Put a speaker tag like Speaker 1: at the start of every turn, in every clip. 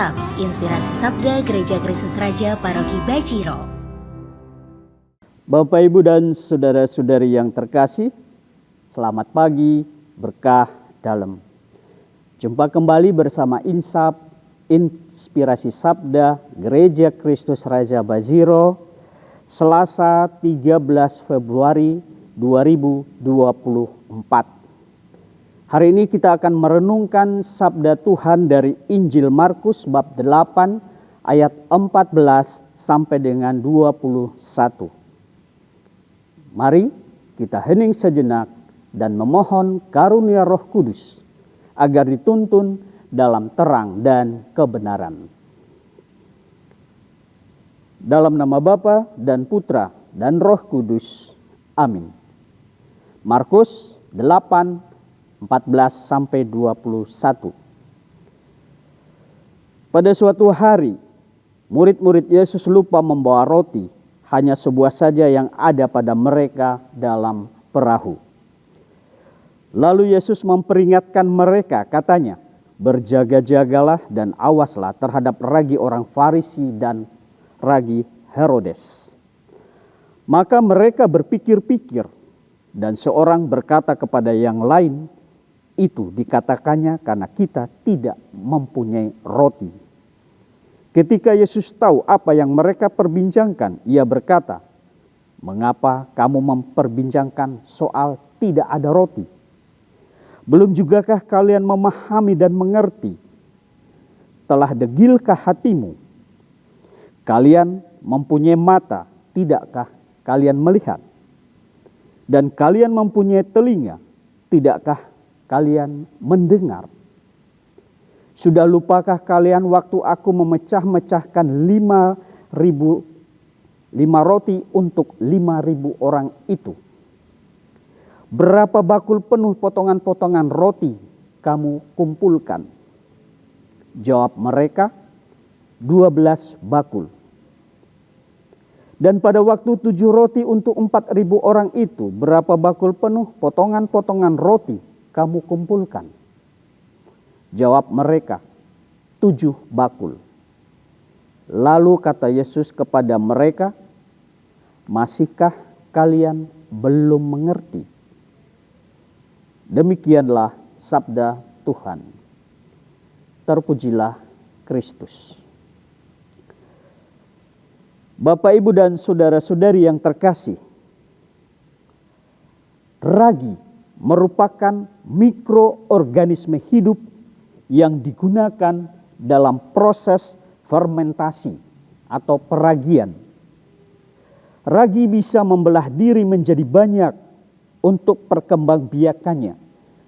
Speaker 1: WhatsApp Inspirasi Sabda Gereja Kristus Raja Paroki Bajiro.
Speaker 2: Bapak, Ibu, dan saudara-saudari yang terkasih, selamat pagi, berkah dalam. Jumpa kembali bersama Insap, Inspirasi Sabda Gereja Kristus Raja Bajiro, Selasa 13 Februari 2024. Hari ini kita akan merenungkan sabda Tuhan dari Injil Markus bab 8 ayat 14 sampai dengan 21. Mari kita hening sejenak dan memohon karunia Roh Kudus agar dituntun dalam terang dan kebenaran. Dalam nama Bapa dan Putra dan Roh Kudus. Amin. Markus 8 14 sampai 21. Pada suatu hari, murid-murid Yesus lupa membawa roti, hanya sebuah saja yang ada pada mereka dalam perahu. Lalu Yesus memperingatkan mereka, katanya, "Berjaga-jagalah dan awaslah terhadap ragi orang Farisi dan ragi Herodes." Maka mereka berpikir-pikir, dan seorang berkata kepada yang lain, "Itu dikatakannya karena kita tidak mempunyai roti." Ketika Yesus tahu apa yang mereka perbincangkan, ia berkata, "Mengapa kamu memperbincangkan soal tidak ada roti? Belum jugakah kalian memahami dan mengerti? Telah degilkah hatimu? Kalian mempunyai mata, tidakkah kalian melihat? Dan kalian mempunyai telinga, tidakkah kalian mendengar? Sudah lupakah kalian waktu aku memecah-mecahkan 5 roti untuk 5.000 orang itu? Berapa bakul penuh potongan-potongan roti kamu kumpulkan?" Jawab mereka, 12 bakul. "Dan pada waktu 7 roti untuk 4.000 orang itu, berapa bakul penuh potongan-potongan roti kamu kumpulkan?" Jawab mereka, 7 bakul. Lalu kata Yesus kepada mereka, "Masihkah kalian belum mengerti?" Demikianlah sabda Tuhan. Terpujilah Kristus. Bapak, Ibu, dan saudara-saudari yang terkasih, ragi merupakan mikroorganisme hidup yang digunakan dalam proses fermentasi atau peragian. Ragi bisa membelah diri menjadi banyak untuk perkembangbiakannya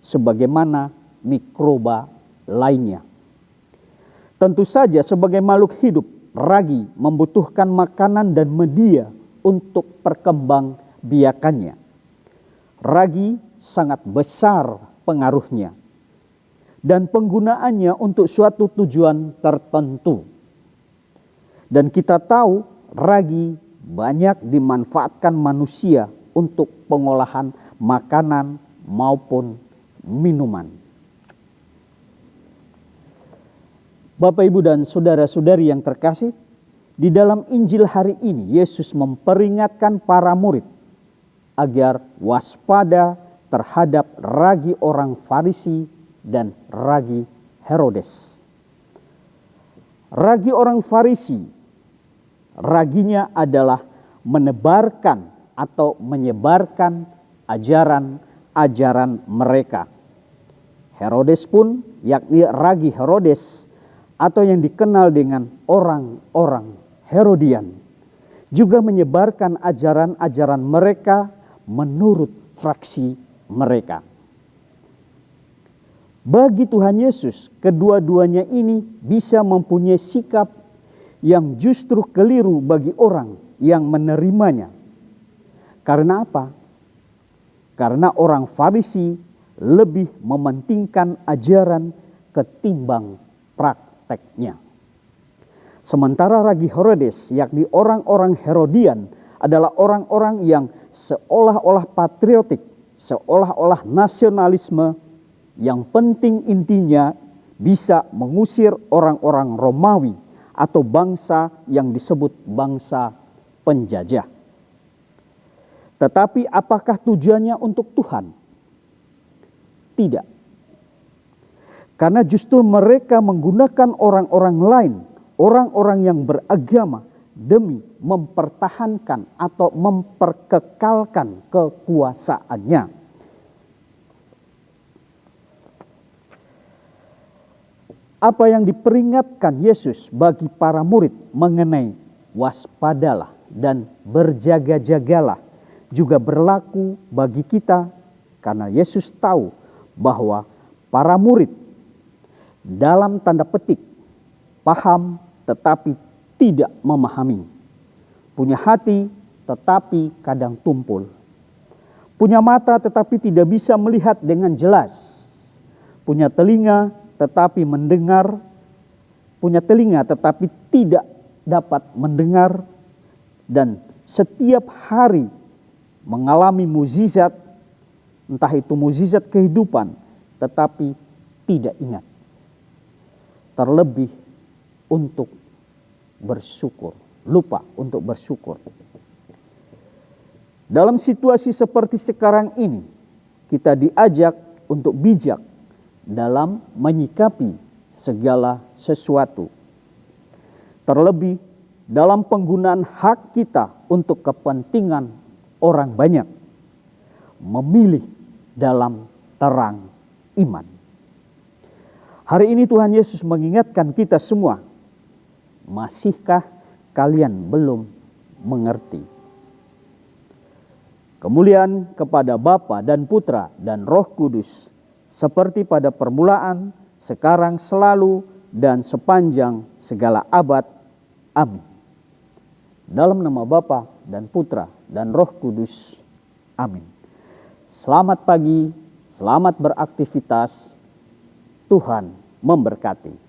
Speaker 2: sebagaimana mikroba lainnya. Tentu saja sebagai makhluk hidup, ragi membutuhkan makanan dan media untuk perkembangbiakannya. Ragi sangat besar pengaruhnya dan penggunaannya untuk suatu tujuan tertentu. Dan kita tahu ragi banyak dimanfaatkan manusia untuk pengolahan makanan maupun minuman. Bapak, Ibu, dan saudara-saudari yang terkasih, di dalam Injil hari ini Yesus memperingatkan para murid agar waspada terhadap ragi orang Farisi dan ragi Herodes. Ragi orang Farisi, raginya adalah menebarkan atau menyebarkan ajaran-ajaran mereka. Herodes pun, yakni ragi Herodes atau yang dikenal dengan orang-orang Herodian, juga menyebarkan ajaran-ajaran mereka menurut fraksi mereka. Bagi Tuhan Yesus, kedua-duanya ini bisa mempunyai sikap yang justru keliru bagi orang yang menerimanya. Karena apa? Karena orang Farisi lebih mementingkan ajaran ketimbang prakteknya. Sementara ragi Herodes, yakni orang-orang Herodian, adalah orang-orang yang seolah-olah patriotik, seolah-olah nasionalisme, yang penting intinya bisa mengusir orang-orang Romawi atau bangsa yang disebut bangsa penjajah. Tetapi apakah tujuannya untuk Tuhan? Tidak. Karena justru mereka menggunakan orang-orang lain, orang-orang yang beragama, demi mempertahankan atau memperkekalkan kekuasaannya. Apa yang diperingatkan Yesus bagi para murid mengenai waspadalah dan berjaga-jagalah juga berlaku bagi kita, karena Yesus tahu bahwa para murid dalam tanda petik paham tetapi tidak memahami, punya hati tetapi kadang tumpul, punya mata tetapi tidak bisa melihat dengan jelas, punya telinga tetapi mendengar, punya telinga tetapi tidak dapat mendengar, dan setiap hari mengalami mukjizat, entah itu mukjizat kehidupan, tetapi tidak ingat. Terlebih untuk bersyukur, lupa untuk bersyukur. Dalam situasi seperti sekarang ini, kita diajak untuk bijak dalam menyikapi segala sesuatu. Terlebih dalam penggunaan hak kita untuk kepentingan orang banyak, memilih dalam terang iman. Hari ini Tuhan Yesus mengingatkan kita semua, masihkah kalian belum mengerti? Kemuliaan kepada Bapa dan Putra dan Roh Kudus, seperti pada permulaan, sekarang, selalu, dan sepanjang segala abad. Amin. Dalam nama Bapa dan Putra dan Roh Kudus. Amin. Selamat pagi, selamat beraktivitas. Tuhan memberkati.